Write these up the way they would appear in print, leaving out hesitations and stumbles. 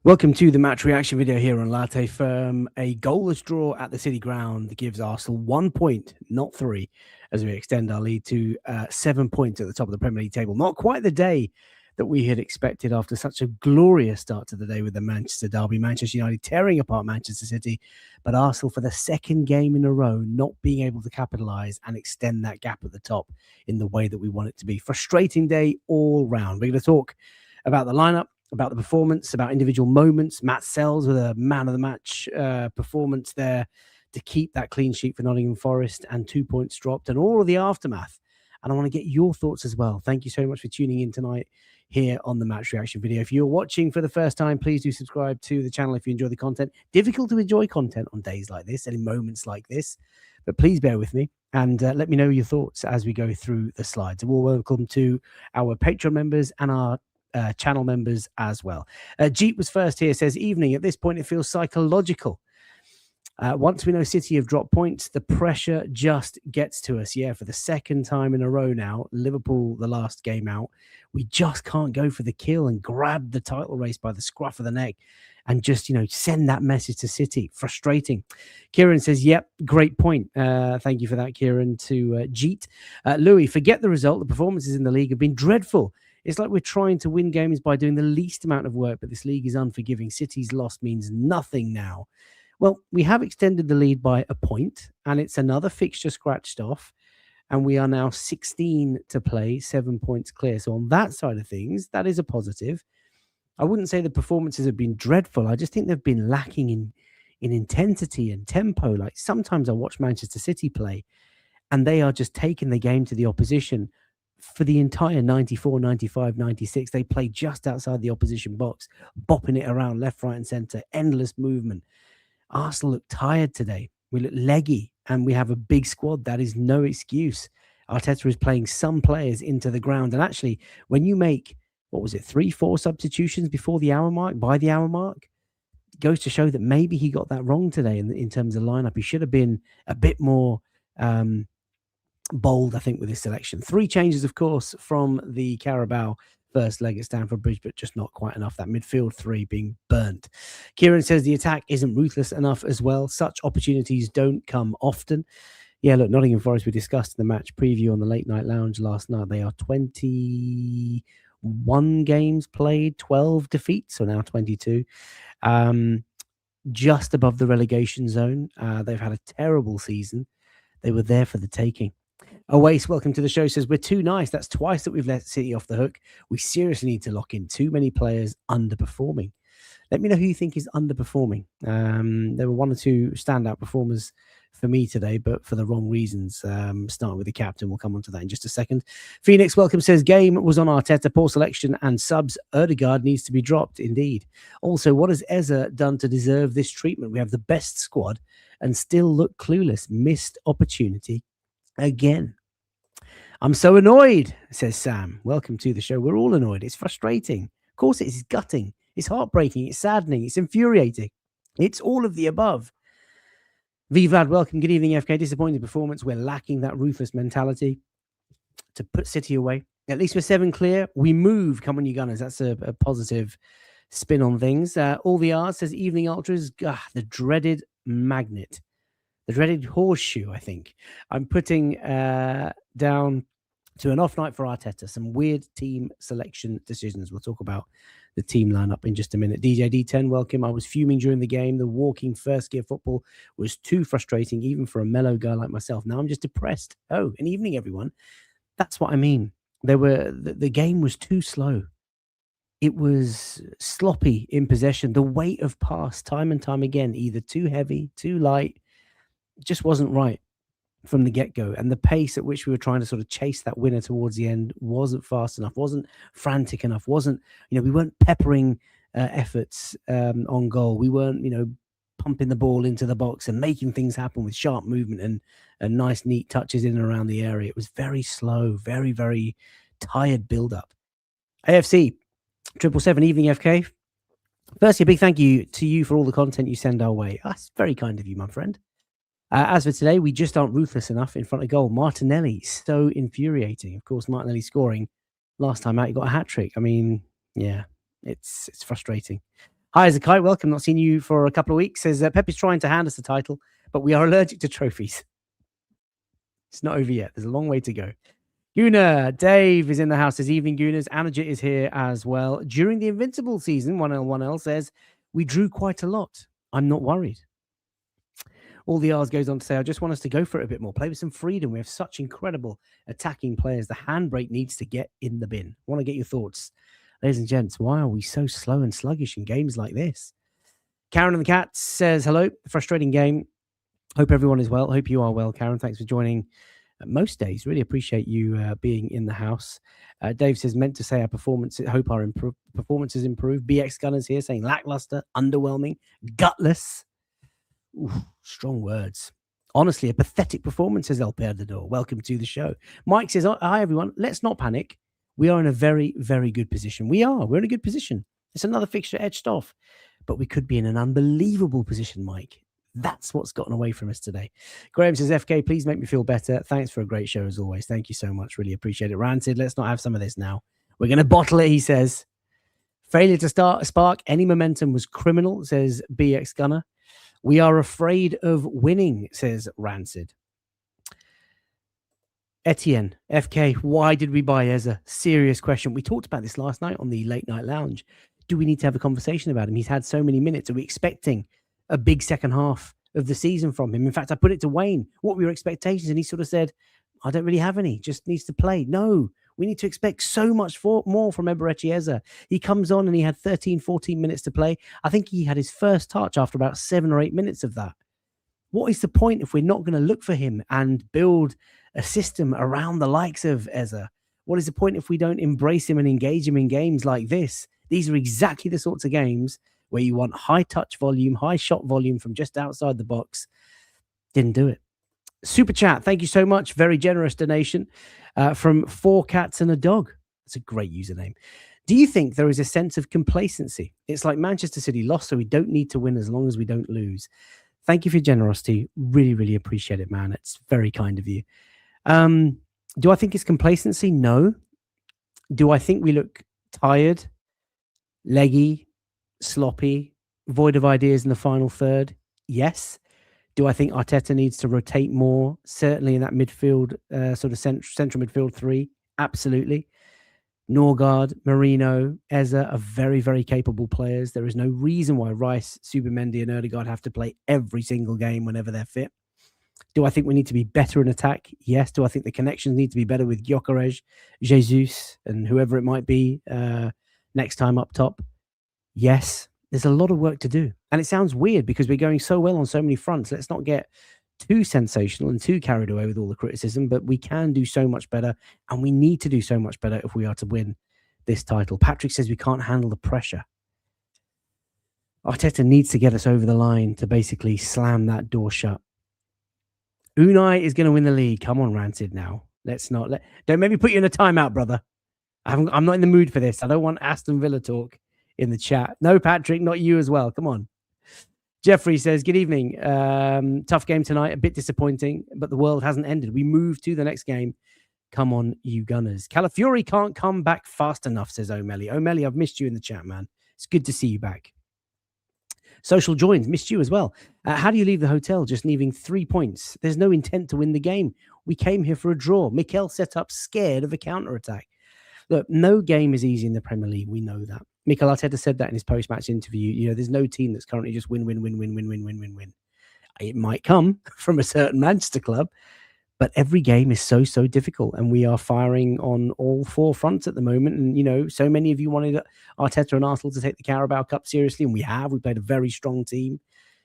Welcome to the match reaction video here on Latte Firm. A goalless draw at the City Ground gives Arsenal 1 point, not 3, as we extend our lead to 7 points at the top of the Premier League table. Not quite the day that we had expected after such a glorious start to the day with the Manchester derby. Manchester United tearing apart Manchester City, but Arsenal for the second game in a row not being able to capitalise and extend that gap at the top in the way that we want it to be. Frustrating day all round. We're going to talk about the lineup, about the performance, about individual moments. Matt Sells with a man of the match performance there to keep that clean sheet for Nottingham Forest and 2 points dropped and all of the aftermath. And I want to get your thoughts as well. Thank you so much for tuning in tonight here on the match reaction video. If you're watching for the first time, please do subscribe to the channel if you enjoy the content. Difficult to enjoy content on days like this and in moments like this, but please bear with me and let me know your thoughts as we go through the slides. And we'll welcome to our Patreon members and our channel members as well. Jeep was first here, says, evening. At this point, it feels psychological. Once we know City have dropped points, the pressure just gets to us. Yeah, for the second time in a row now, Liverpool, the last game out, we just can't go for the kill and grab the title race by the scruff of the neck and just, send that message to City. Frustrating. Kieran says, yep, great point. Thank you for that, Kieran, to Jeet. Louis, forget the result. The performances in the league have been dreadful. It's like we're trying to win games by doing the least amount of work, but this league is unforgiving. City's loss means nothing now. Well, we have extended the lead by a point, and it's another fixture scratched off, and we are now 16 to play, 7 points clear. So on that side of things, that is a positive. I wouldn't say the performances have been dreadful. I just think they've been lacking in intensity and tempo. Like sometimes I watch Manchester City play, and they are just taking the game to the opposition. For the entire 94, 95, 96, they played just outside the opposition box, bopping it around left, right, and centre, endless movement. Arsenal look tired today. We look leggy, and we have a big squad. That is no excuse. Arteta is playing some players into the ground. And actually, when you make, 3-4 substitutions before the hour mark, by the hour mark, it goes to show that maybe he got that wrong today in terms of lineup. He should have been a bit more bold, I think, with his selection. 3 changes, of course, from the Carabao first leg at Stamford Bridge, but just not quite enough. That midfield 3 being burnt. Kieran says the attack isn't ruthless enough as well. Such opportunities don't come often. Yeah, look, Nottingham Forest, we discussed in the match preview on the Late Night Lounge last night. They are 21 games played, 12 defeats, so now 22. Just above the relegation zone. They've had a terrible season. They were there for the taking. Oase, welcome to the show, says, we're too nice. That's twice that we've let City off the hook. We seriously need to lock in. Too many players underperforming. Let me know who you think is underperforming. There were 1 or 2 standout performers for me today, but for the wrong reasons. Starting with the captain. We'll come on to that in just a second. Phoenix, welcome, says, game was on Arteta. Poor selection and subs. Erdegaard needs to be dropped, indeed. Also, what has Eza done to deserve this treatment? We have the best squad and still look clueless. Missed opportunity again. I'm so annoyed, says Sam. Welcome to the show. We're all annoyed. It's frustrating. Of course it is. It's gutting. It's heartbreaking. It's saddening. It's infuriating. It's all of the above. V Vlad, welcome. Good evening, FK. Disappointing performance. We're lacking that ruthless mentality to put City away. At least we're 7 clear. We move. Come on, you Gunners. That's a positive spin on things. All the art says, evening ultras. The dreaded magnet. The dreaded horseshoe, I think. I'm putting down to an off night for Arteta. Some weird team selection decisions. We'll talk about the team lineup in just a minute. DJ D10, welcome. I was fuming during the game. The walking first gear football was too frustrating, even for a mellow guy like myself. Now I'm just depressed. Oh, an evening, everyone. That's what I mean. The game was too slow. It was sloppy in possession. The weight of pass, time and time again, either too heavy, too light, just wasn't right from the get-go. And the pace at which we were trying to sort of chase that winner towards the end wasn't fast enough, wasn't frantic enough, we weren't peppering efforts on goal. We weren't, pumping the ball into the box and making things happen with sharp movement and nice, neat touches in and around the area. It was very slow, very, very tired build-up. AFC 777, evening, FK. Firstly, a big thank you to you for all the content you send our way. That's very kind of you, my friend. As for today, we just aren't ruthless enough in front of goal. Martinelli, so infuriating. Of course, Martinelli scoring last time out, he got a hat-trick. I mean, yeah, it's frustrating. Hi, Zakai. Welcome. Not seen you for a couple of weeks. Says Pep is trying to hand us the title, but we are allergic to trophies. It's not over yet. There's a long way to go. Guna, Dave is in the house this evening. Gunas, Anajit is here as well. During the Invincible season, 1L1L says, we drew quite a lot. I'm not worried. All the R's goes on to say, I just want us to go for it a bit more. Play with some freedom. We have such incredible attacking players. The handbrake needs to get in the bin. I want to get your thoughts. Ladies and gents, why are we so slow and sluggish in games like this? Karen and the Cat says, hello, frustrating game. Hope everyone is well. Hope you are well, Karen. Thanks for joining most days. Really appreciate you being in the house. Dave says, meant to say our performance. Hope our performances improve. BX Gunners here saying lackluster, underwhelming, gutless. Ooh, strong words. Honestly, a pathetic performance, says El Perdedor. Welcome to the show. Mike says, hi, everyone. Let's not panic. We are in a very, very good position. We're in a good position. It's another fixture etched off, but we could be in an unbelievable position, Mike. That's what's gotten away from us today. Graham says, FK, please make me feel better. Thanks for a great show as always. Thank you so much. Really appreciate it. Ranted, let's not have some of this now. We're going to bottle it, he says. Failure to spark any momentum was criminal, says BX Gunner. We are afraid of winning, says Rancid. Etienne, FK, why did we buy Eza? Serious question. We talked about this last night on the Late Night Lounge. Do we need to have a conversation about him? He's had so many minutes. Are we expecting a big second half of the season from him? In fact, I put it to Wayne, what were your expectations? And he sort of said, I don't really have any, just needs to play. No, we need to expect so much more from Eberechi Eza. He comes on and he had 13, 14 minutes to play. I think he had his first touch after about 7 or 8 minutes of that. What is the point if we're not going to look for him and build a system around the likes of Eza? What is the point if we don't embrace him and engage him in games like this? These are exactly the sorts of games where you want high touch volume, high shot volume from just outside the box. Didn't do it. Super chat. Thank you so much. Very generous donation from 4 Cats and a Dog. That's a great username. Do you think there is a sense of complacency? It's like Manchester City lost, so we don't need to win as long as we don't lose. Thank you for your generosity. Really, really appreciate it, man. It's very kind of you. Do I think it's complacency? No. Do I think we look tired, leggy, sloppy, void of ideas in the final third? Yes. Do I think Arteta needs to rotate more? Certainly in that midfield, sort of central midfield 3. Absolutely. Norgard, Marino, Eza are very, very capable players. There is no reason why Rice, Subamendi and Ødegaard have to play every single game whenever they're fit. Do I think we need to be better in attack? Yes. Do I think the connections need to be better with Gyökeres, Jesus, and whoever it might be next time up top? Yes. There's a lot of work to do. And it sounds weird because we're going so well on so many fronts. Let's not get too sensational and too carried away with all the criticism, but we can do so much better, and we need to do so much better if we are to win this title. Patrick says we can't handle the pressure. Arteta needs to get us over the line to basically slam that door shut. Unai is going to win the league. Come on, Rancid now. Don't maybe put you in a timeout, brother. I'm not in the mood for this. I don't want Aston Villa talk in the chat. No, Patrick, not you as well. Come on. Jeffrey says, good evening. Tough game tonight. A bit disappointing, but the world hasn't ended. We move to the next game. Come on, you Gunners. Calafiori can't come back fast enough, says O'Malley. O'Malley, I've missed you in the chat, man. It's good to see you back. Social Joins, missed you as well. How do you leave the hotel just leaving 3 points? There's no intent to win the game. We came here for a draw. Mikel set up scared of a counter-attack. Look, no game is easy in the Premier League. We know that. Mikel Arteta said that in his post-match interview. You know, there's no team that's currently just win. It might come from a certain Manchester club, but every game is so difficult, and we are firing on all 4 fronts at the moment. And, you know, so many of you wanted Arteta and Arsenal to take the Carabao Cup seriously, and we have. We played a very strong team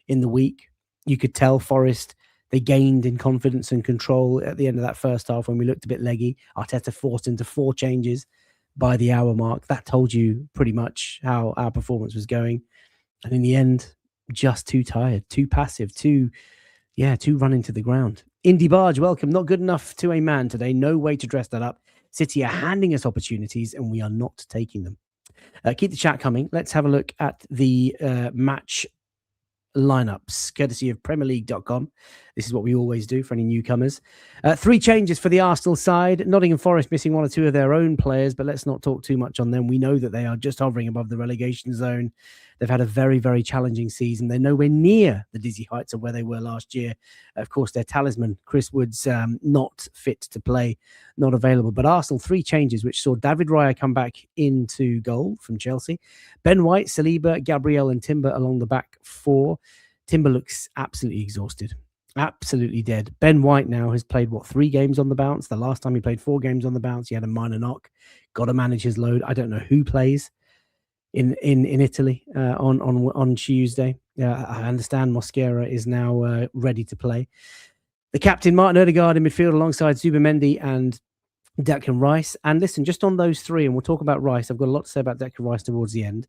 in the week. You could tell Forest, they gained in confidence and control at the end of that first half when we looked a bit leggy. Arteta forced into 4 changes by the hour mark. That told you pretty much how our performance was going. And in the end, just too tired, too passive, too running to the ground. Indy Barge, welcome. Not good enough to a man today. No way to dress that up. City are handing us opportunities and we are not taking them. Keep the chat coming. Let's have a look at the match lineups, courtesy of PremierLeague.com. This is what we always do for any newcomers. 3 changes for the Arsenal side. Nottingham Forest missing 1 or 2 of their own players, but let's not talk too much on them. We know that they are just hovering above the relegation zone. They've had a very, very challenging season. They're nowhere near the dizzy heights of where they were last year. Of course, their talisman, Chris Wood's not fit to play, not available. But Arsenal, 3 changes, which saw David Raya come back into goal from Chelsea. Ben White, Saliba, Gabriel and Timber along the back 4. Timber looks absolutely exhausted. Absolutely dead. Ben White now has played, 3 games on the bounce? The last time he played 4 games on the bounce, he had a minor knock. Got to manage his load. I don't know who plays in Italy on Tuesday. I understand Mosquera is now ready to play. The captain, Martin Odegaard, in midfield alongside Zubimendi and Declan Rice. And listen, just on those 3, and we'll talk about Rice. I've got a lot to say about Declan Rice towards the end.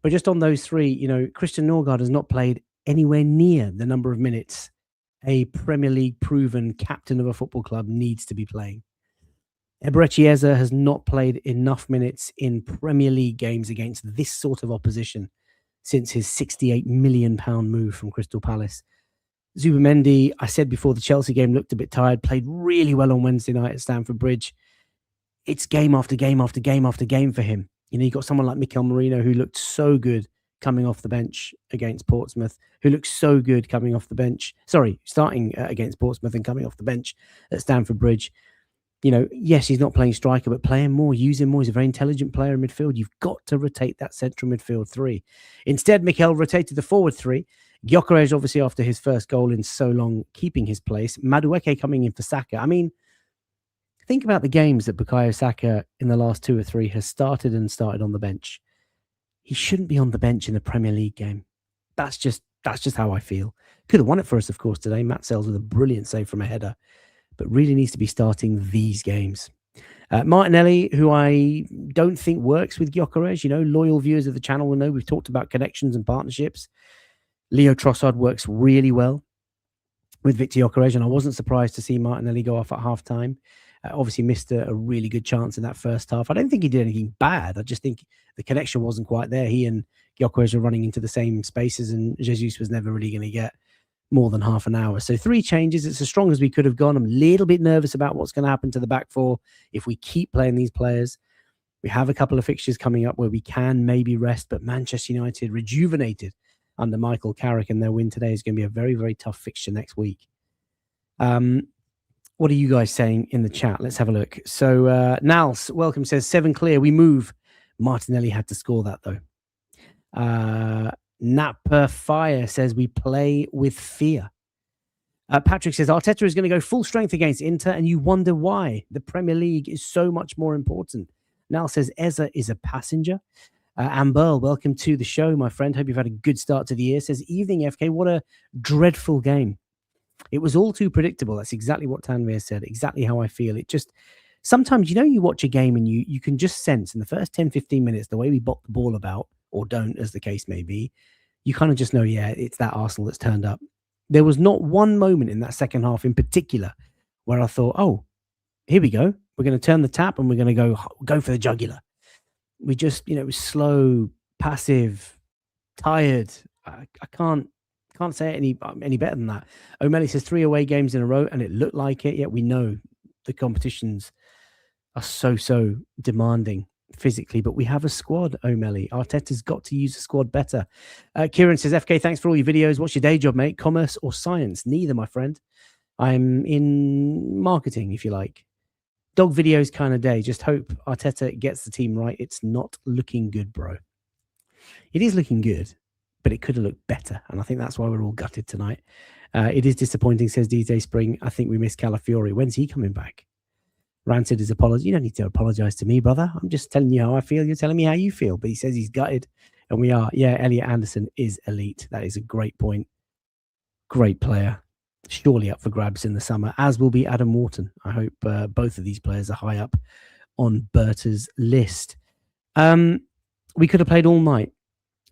But just on those 3, Christian Norgard has not played anywhere near the number of minutes a Premier League proven captain of a football club needs to be playing. Eberechi Eze has not played enough minutes in Premier League games against this sort of opposition since his £68 million move from Crystal Palace. Zubimendi, I said before the Chelsea game, looked a bit tired, played really well on Wednesday night at Stamford Bridge. It's game after game after game after game for him. You've got someone like Mikel Merino who looked so good coming off the bench against Portsmouth, who looks so good coming off the bench. Starting against Portsmouth and coming off the bench at Stamford Bridge. Yes, he's not playing striker, but play him more, use him more. He's a very intelligent player in midfield. You've got to rotate that central midfield 3. Instead, Mikel rotated the forward 3. Gyökeres, obviously, after his first goal in so long, keeping his place. Madueke coming in for Saka. I mean, think about the games that Bukayo Saka in the last 2 or 3 has started on the bench. He shouldn't be on the bench in a Premier League game. That's just how I feel. Could have won it for us, of course, today. Matt Sells with a brilliant save from a header, but really needs to be starting these games. Martinelli, who I don't think works with Gyökeres. Loyal viewers of the channel will know we've talked about connections and partnerships. Leo Trossard works really well with Victor Gyökeres, and I wasn't surprised to see Martinelli go off at half-time. Obviously missed a really good chance in that first half. I don't think he did anything bad. I just think the connection wasn't quite there. He and Gyökeres were running into the same spaces, and Jesus was never really going to get more than half an hour. So 3 changes. It's as strong as we could have gone. I'm a little bit nervous about what's going to happen to the back 4 if we keep playing these players. We have a couple of fixtures coming up where we can maybe rest, but Manchester United rejuvenated under Michael Carrick, and their win today is going to be a very, very tough fixture next week. What are you guys saying in the chat? Let's have a look. So Nals, welcome, says 7 clear. We move. Martinelli had to score that, though. Napa Fire says we play with fear. Patrick says Arteta is going to go full strength against Inter, and you wonder why. The Premier League is so much more important. Nal says Eze is a passenger. Amber, welcome to the show, my friend. Hope you've had a good start to the year. Says, evening, FK. What a dreadful game. It was all too predictable. That's exactly what Tanvir said. Exactly how I feel. It just, sometimes, you watch a game and you can just sense in the first 10, 15 minutes, the way we bop the ball about, or don't, as the case may be, you kind of just know, yeah, it's that Arsenal that's turned up. There was not one moment in that second half in particular where I thought, oh, here we go. We're going to turn the tap and we're going to go for the jugular. We just, it was slow, passive, tired. I can't say it any better than that. O'Malley says 3 away games in a row, and it looked like it. Yet we know the competitions are so demanding physically, but we have a squad, O'Malley. Arteta's got to use the squad better. Kieran says, FK, thanks for all your videos. What's your day job, mate? Commerce or science? Neither, my friend. I'm in marketing, if you like. Dog videos kind of day. Just hope Arteta gets the team right. It's not looking good, bro. It is looking good, but it could have looked better. And I think that's why we're all gutted tonight. It is disappointing, says DJ Spring. I think we missed Calafiori. When's he coming back? Ranted his apology. You don't need to apologize to me, brother. I'm just telling you how I feel. You're telling me how you feel. But he says he's gutted. And we are. Yeah, Elliot Anderson is elite. That is a great point. Great player. Surely up for grabs in the summer, as will be Adam Wharton. I hope both of these players are high up on Berta's list. We could have played all night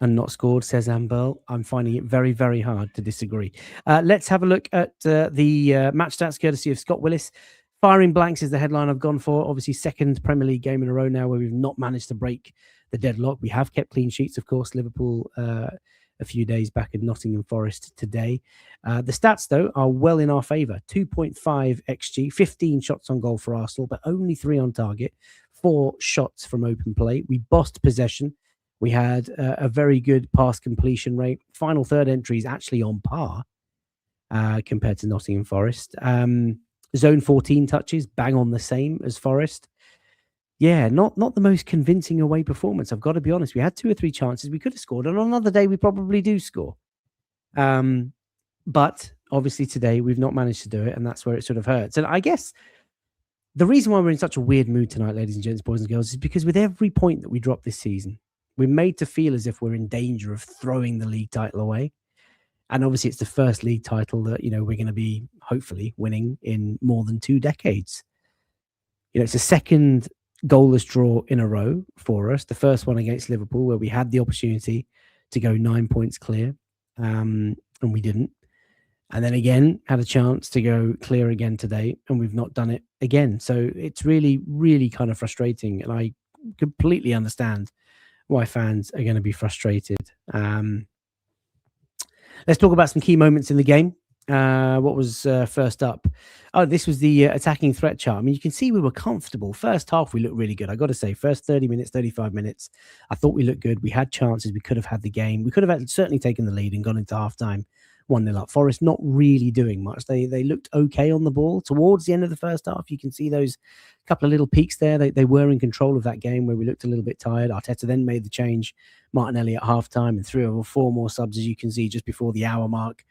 and not scored, says Amber. I'm finding it very, very hard to disagree. Let's have a look at the match stats, courtesy of Scott Willis. Firing blanks is the headline I've gone for. Obviously, second Premier League game in a row now where we've not managed to break the deadlock. We have kept clean sheets, of course. Liverpool a few days back in Nottingham Forest today. The stats, though, are well in our favour. 2.5 XG, 15 shots on goal for Arsenal, but only 3 on target, 4 shots from open play. We bossed possession. We had a very good pass completion rate. Final third entries actually on par compared to Nottingham Forest. Zone 14 touches, bang on the same as Forest. Yeah, not the most convincing away performance. I've got to be honest. We had 2 or 3 chances we could have scored, and on another day we probably do score. But obviously today we've not managed to do it, and that's where it sort of hurts. And I guess the reason why we're in such a weird mood tonight, ladies and gents, boys and girls, is because with every point that we drop this season, we're made to feel as if we're in danger of throwing the league title away. And obviously it's the first league title that, we're going to be hopefully winning in more than 2 decades. It's a second goalless draw in a row for us. The first one against Liverpool, where we had the opportunity to go 9 points clear, and we didn't. And then again, had a chance to go clear again today, and we've not done it again. So it's really, really kind of frustrating. And I completely understand why fans are going to be frustrated. Let's talk about some key moments in the game. What was first up? Oh, this was the attacking threat chart. I mean, you can see we were comfortable. First half, we looked really good. I got to say, first 30 minutes, 35 minutes, I thought we looked good. We had chances. We could have had the game. We could have certainly taken the lead and gone into halftime 1-0 up. Forest not really doing much. They looked okay on the ball. Towards the end of the first half, you can see those couple of little peaks there. They were in control of that game where we looked a little bit tired. Arteta then made the change, Martinelli at halftime, and 3 or 4 more subs, as you can see, just before the hour mark.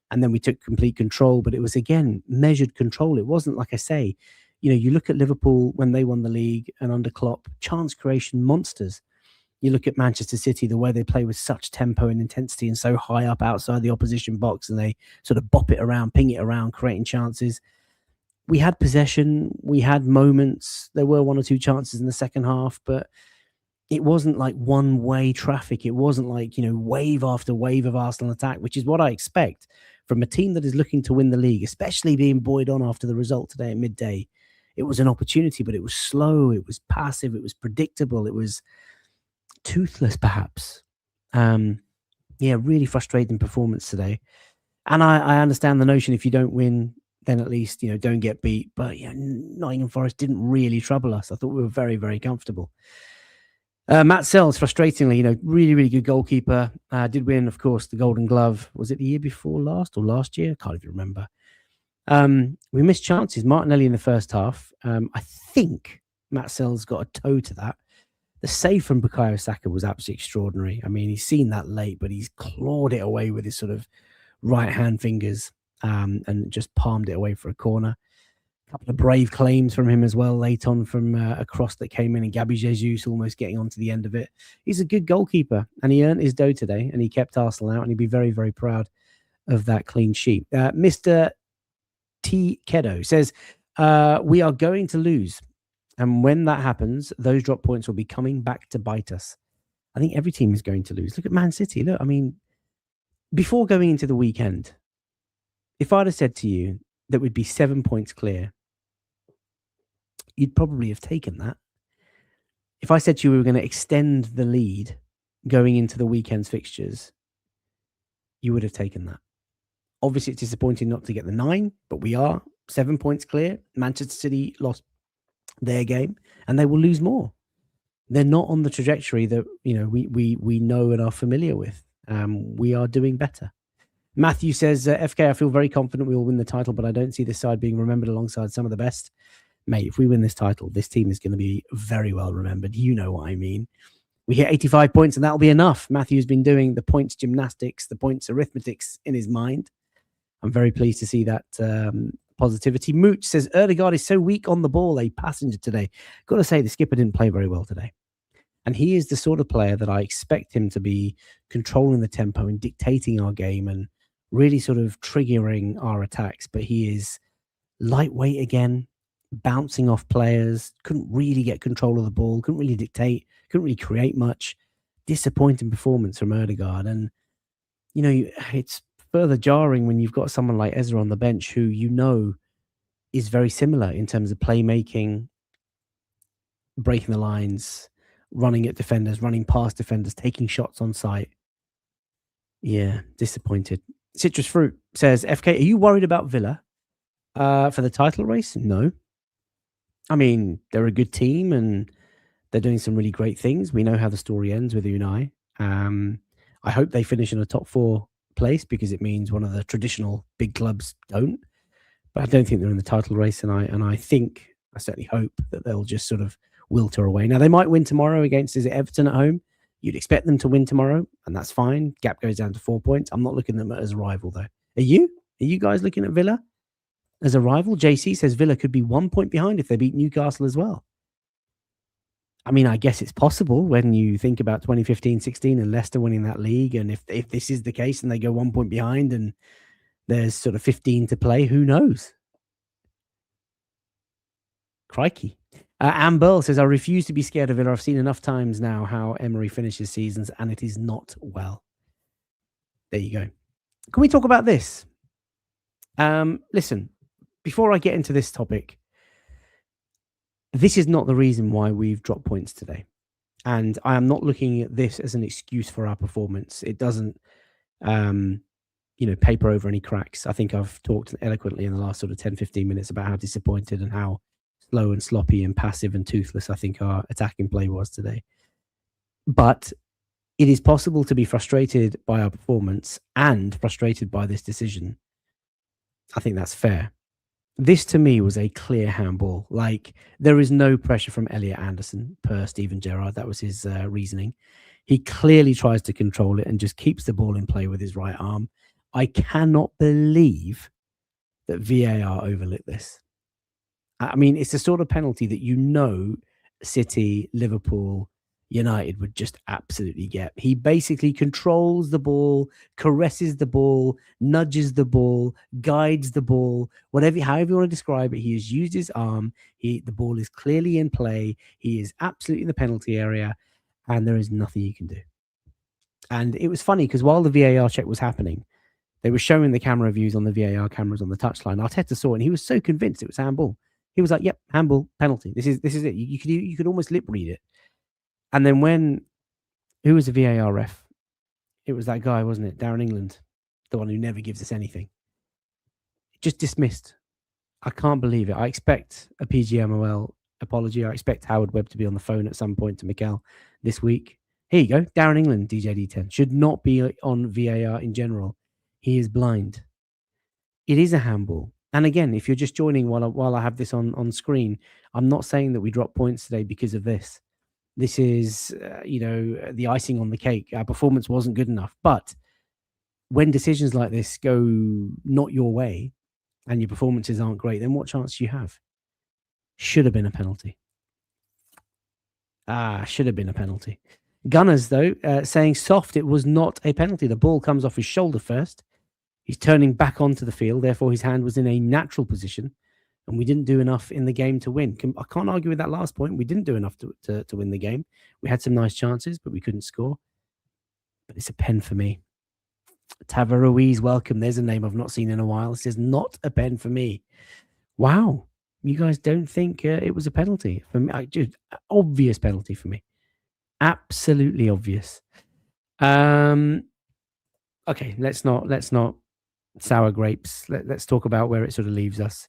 And then we took complete control, but it was, again, measured control. It wasn't, like I say, you look at Liverpool when they won the league and under Klopp, chance creation monsters. You look at Manchester City, the way they play with such tempo and intensity and so high up outside the opposition box, and they sort of bop it around, ping it around, creating chances. We had possession. We had moments. There were 1 or 2 chances in the second half, but it wasn't like one-way traffic. It wasn't like, wave after wave of Arsenal attack, which is what I expect from a team that is looking to win the league, especially being buoyed on after the result today at midday. It was an opportunity, but it was slow. It was passive. It was predictable. It was toothless, perhaps. Really frustrating performance today. And I understand the notion if you don't win, then at least, don't get beat. But Nottingham Forest didn't really trouble us. I thought we were very, very comfortable. Matt Sells, frustratingly, really, really good goalkeeper. Did win, of course, the Golden Glove. Was it the year before last or last year? I can't even remember. We missed chances. Martinelli in the first half. I think Matt Sells got a toe to that. The save from Bukayo Saka was absolutely extraordinary. I mean, he's seen that late, but he's clawed it away with his sort of right-hand fingers and just palmed it away for a corner. A couple of brave claims from him as well late on from a cross that came in, and Gabby Jesus almost getting onto the end of it. He's a good goalkeeper, and he earned his dough today, and he kept Arsenal out, and he'd be very, very proud of that clean sheet. Mr. T. Kedo says, we are going to lose, and when that happens, those drop points will be coming back to bite us. I think every team is going to lose. Look at Man City. Look, I mean, before going into the weekend, if I'd have said to you that we'd be 7 points clear, you'd probably have taken that. If I said to you we were going to extend the lead going into the weekend's fixtures, you would have taken that. Obviously, it's disappointing not to get the 9, but we are 7 points clear. Manchester City lost their game, and they will lose more. They're not on the trajectory that we know and are familiar with. We are doing better. Matthew says, FK, I feel very confident we will win the title, but I don't see this side being remembered alongside some of the best. Mate, if we win this title, this team is going to be very well remembered. You know what I mean. We hit 85 points, and that'll be enough. Matthew's been doing the points gymnastics, the points arithmetics in his mind. I'm very pleased to see that positivity. Mooch says, Erdegaard is so weak on the ball, a passenger today. Got to say, the skipper didn't play very well today. And he is the sort of player that I expect him to be controlling the tempo and dictating our game and really sort of triggering our attacks. But he is lightweight again, bouncing off players, couldn't really get control of the ball, couldn't really dictate, couldn't really create much. Disappointing performance from Erdegaard. And, it's further jarring when you've got someone like Ezra on the bench who is very similar in terms of playmaking, breaking the lines, running at defenders, running past defenders, taking shots on sight. Yeah, disappointed. Citrus Fruit says, FK, are you worried about Villa for the title race? No. I mean, they're a good team and they're doing some really great things. We know how the story ends with Unai. I hope they finish in a top 4 place because it means one of the traditional big clubs don't. But I don't think they're in the title race, and I certainly hope that they'll just sort of wilter away. Now they might win tomorrow against Everton at home. You'd expect them to win tomorrow, and that's fine. Gap goes down to 4 points. I'm not looking at them as a rival though. Are you? Are you guys looking at Villa as a rival? JC says Villa could be 1 point behind if they beat Newcastle as well. I mean, I guess it's possible when you think about 2015-16 and Leicester winning that league, and if this is the case and they go 1 point behind and there's sort of 15 to play, who knows? Crikey. Anne Burl says, I refuse to be scared of Villa. I've seen enough times now how Emery finishes seasons, and it is not well. There you go. Can we talk about this? Listen, before I get into this topic, this is not the reason why we've dropped points today. And I am not looking at this as an excuse for our performance. It doesn't, paper over any cracks. I think I've talked eloquently in the last sort of 10, 15 minutes about how disappointed and how slow and sloppy and passive and toothless I think our attacking play was today. But it is possible to be frustrated by our performance and frustrated by this decision. I think that's fair. This to me was a clear handball. Like, there is no pressure from Elliot Anderson per Steven Gerrard. That was his reasoning. He clearly tries to control it and just keeps the ball in play with his right arm. I cannot believe that VAR overlooked this. I mean, it's the sort of penalty that City, Liverpool, United would just absolutely get. He basically controls the ball, caresses the ball, nudges the ball, guides the ball, however you want to describe it. He has used his arm. The ball is clearly in play. He is absolutely in the penalty area, and there is nothing you can do. And it was funny because while the VAR check was happening, they were showing the camera views on the VAR cameras on the touchline. Arteta saw it, and he was so convinced it was handball. He was like, "Yep, handball, penalty. This is it." You could almost lip read it. And then who was the VAR ref? It was that guy, wasn't it? Darren England, the one who never gives us anything. Just dismissed. I can't believe it. I expect a PGMOL apology. I expect Howard Webb to be on the phone at some point to Mikel this week. Here you go. Darren England, DJD10, should not be on VAR in general. He is blind. It is a handball. And again, if you're just joining while I have this on screen, I'm not saying that we dropped points today because of this. This is, the icing on the cake. Our performance wasn't good enough. But when decisions like this go not your way and your performances aren't great, then what chance do you have? Should have been a penalty. Should have been a penalty. Gunners, though, saying soft, it was not a penalty. The ball comes off his shoulder first. He's turning back onto the field. Therefore, his hand was in a natural position. And we didn't do enough in the game to win. I can't argue with that last point. We didn't do enough to win the game. We had some nice chances, but we couldn't score. But it's a pen for me. Tava Ruiz, welcome. There's a name I've not seen in a while. It says not a pen for me. Wow. You guys don't think it was a penalty? For me, just obvious penalty for me. Absolutely obvious. Okay, let's not sour grapes. Let's talk about where it sort of leaves us.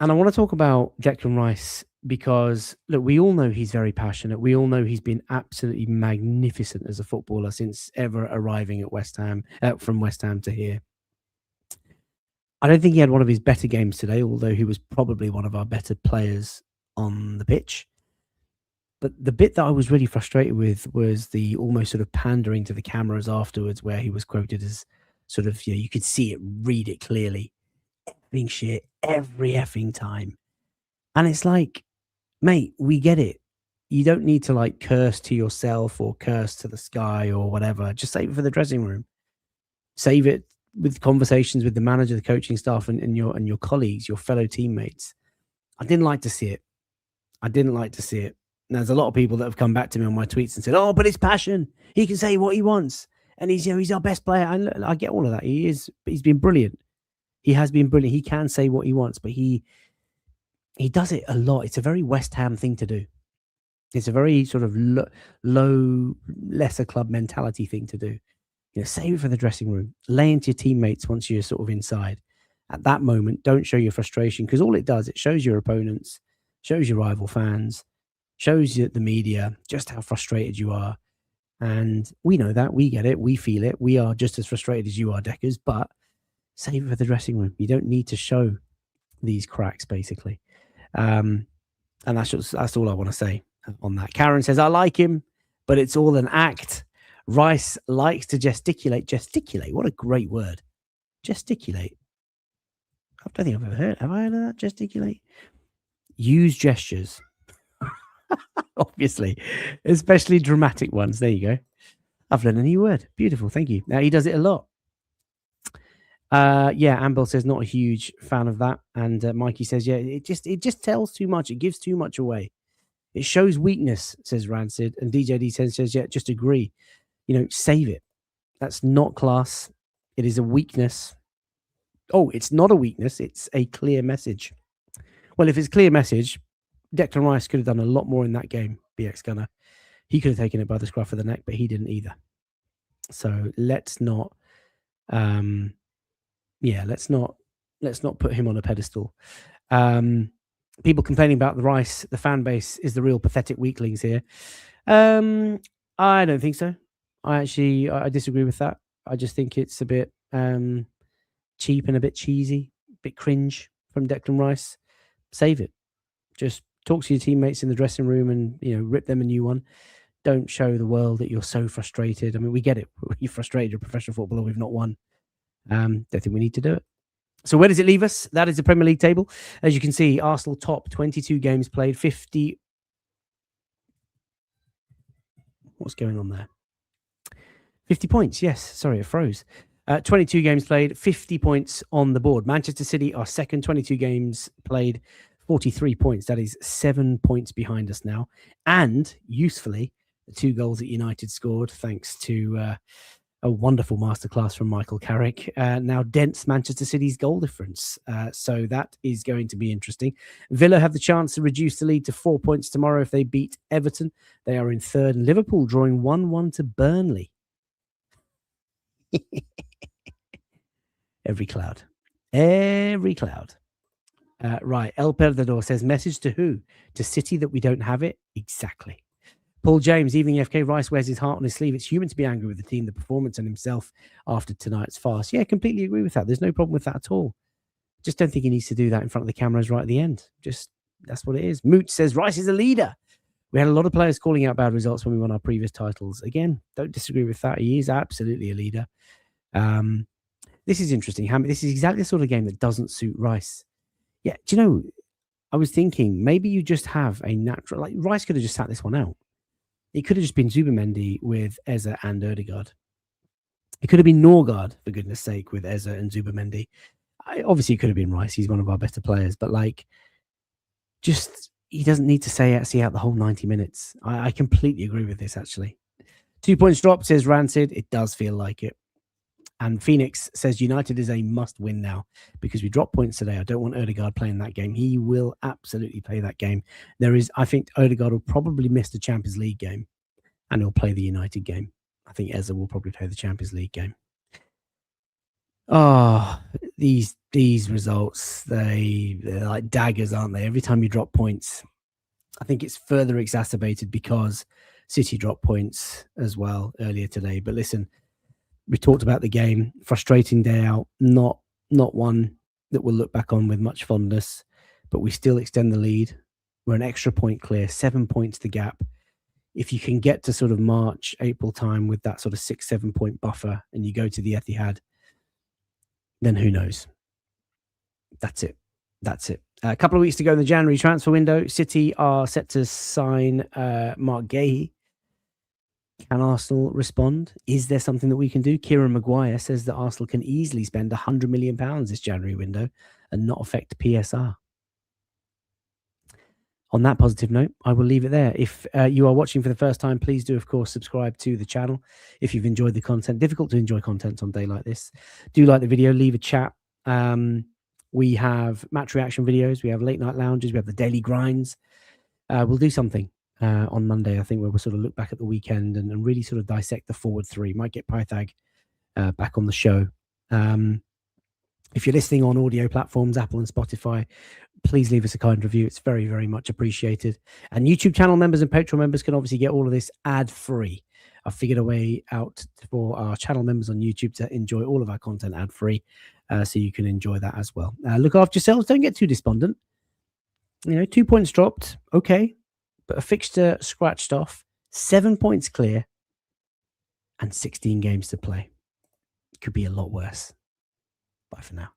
And I want to talk about Declan Rice because, look, we all know he's very passionate. We all know he's been absolutely magnificent as a footballer since ever arriving at West Ham, from West Ham to here. I don't think he had one of his better games today, although he was probably one of our better players on the pitch. But the bit that I was really frustrated with was the almost sort of pandering to the cameras afterwards, where he was quoted as sort of, you could see it, read it clearly. Effing shit every effing time. And it's like, mate, we get it. You don't need to like curse to yourself or curse to the sky or whatever. Just save it for the dressing room. Save it with conversations with the manager, the coaching staff, and your colleagues, your fellow teammates. I didn't like to see it. And there's a lot of people that have come back to me on my tweets and said, "Oh, but it's passion. He can say what he wants, and he's our best player." And I get all of that. He's been brilliant. He has been brilliant. He can say what he wants, but he does it a lot. It's a very West Ham thing to do. It's a very sort of low, lesser club mentality thing to do. Save it for the dressing room. Lay into your teammates once you're sort of inside. At that moment, don't show your frustration, because all it does, it shows your opponents, shows your rival fans, shows you the media just how frustrated you are. And we know that. We get it. We feel it. We are just as frustrated as you are, Deckers, but save it for the dressing room. You don't need to show these cracks, basically. And that's all I want to say on that. Karen says, I like him, but it's all an act. Rice likes to gesticulate. Gesticulate. What a great word. Gesticulate. I don't think I've ever heard. Have I heard of that? Gesticulate. Use gestures. Obviously, especially dramatic ones. There you go. I've learned a new word. Beautiful. Thank you. Now he does it a lot. Amble says not a huge fan of that, and Mikey says, yeah, it just tells too much. It gives too much away. It shows weakness, says Rancid, and DJD says, yeah, just agree. Save it. That's not class. It is a weakness. Oh, it's not a weakness. It's a clear message. Well, if it's a clear message, Declan Rice could have done a lot more in that game, BX Gunner. He could have taken it by the scruff of the neck, but he didn't either. So let's not let's not put him on a pedestal. People complaining about the Rice, the fan base is the real pathetic weaklings here. I don't think so. I disagree with that. I just think it's a bit cheap and a bit cheesy, a bit cringe from Declan Rice. Save it. Just talk to your teammates in the dressing room and rip them a new one. Don't show the world that you're so frustrated. I mean, we get it. You're frustrated. You're a professional footballer. We've not won. Don't think we need to do it. So where does it leave us? That is the Premier League table. As you can see, Arsenal top, 22 games played, 50. What's going on there? 50 points. Yes. Sorry, it froze. 22 games played, 50 points on the board. Manchester City are second, 22 games played, 43 points. That is 7 points behind us now. And usefully, the 2 goals that United scored, thanks to a wonderful masterclass from Michael Carrick, now dents Manchester City's goal difference. So that is going to be interesting. Villa have the chance to reduce the lead to 4 points tomorrow if they beat Everton. They are in third, and Liverpool drawing 1-1 to Burnley. Every cloud. Right. El Perdedor says, message to who? To City that we don't have it? Exactly. Paul James, evening FK, Rice wears his heart on his sleeve. It's human to be angry with the team, the performance, and himself after tonight's farce. Yeah, completely agree with that. There's no problem with that at all. Just don't think he needs to do that in front of the cameras right at the end. Just, that's what it is. Mooch says, Rice is a leader. We had a lot of players calling out bad results when we won our previous titles. Again, don't disagree with that. He is absolutely a leader. This is interesting. This is exactly the sort of game that doesn't suit Rice. Yeah, do you know, I was thinking maybe you just have a natural, like Rice could have just sat this one out. It could have just been Zubimendi with Eze and Ødegaard. It could have been Norgard, for goodness sake, with Eze and Zubimendi. Obviously, it could have been Rice. He's one of our better players. But, just he doesn't need to see out the whole 90 minutes. I completely agree with this, actually. 2 points dropped, says Rancid. It does feel like it. And Phoenix says United is a must-win now because we dropped points today. I don't want Ødegaard playing that game. He will absolutely play that game. I think Ødegaard will probably miss the Champions League game and he'll play the United game. I think Eze will probably play the Champions League game. Oh, these results, they're like daggers, aren't they? Every time you drop points, I think it's further exacerbated because City dropped points as well earlier today. But listen, we talked about the game, frustrating day out, not one that we'll look back on with much fondness, but we still extend the lead. We're an extra point clear, 7 points the gap. If you can get to sort of March, April time with that sort of 6-7 point buffer and you go to the Etihad, then who knows? That's it. A couple of weeks to go in the January transfer window. City are set to sign Mark Gahey. Can Arsenal respond? Is there something that we can do? Kieran Maguire says that Arsenal can easily spend £100 million this January window and not affect PSR. On that positive note, I will leave it there. If you are watching for the first time, please do, of course, subscribe to the channel. If you've enjoyed the content, difficult to enjoy content on a day like this. Do like the video, leave a chat. We have match reaction videos. We have late night lounges. We have the daily grinds. We'll do something on Monday, I think, where we'll sort of look back at the weekend and really sort of dissect the forward three. Might get Pythag back on the show. If you're listening on audio platforms, Apple and Spotify, please leave us a kind review. It's very, very much appreciated. And YouTube channel members and Patreon members can obviously get all of this ad-free. I've figured a way out for our channel members on YouTube to enjoy all of our content ad-free, so you can enjoy that as well. Look after yourselves. Don't get too despondent. 2 points dropped, okay, but a fixture scratched off, 7 points clear, and 16 games to play. Could be a lot worse. Bye for now.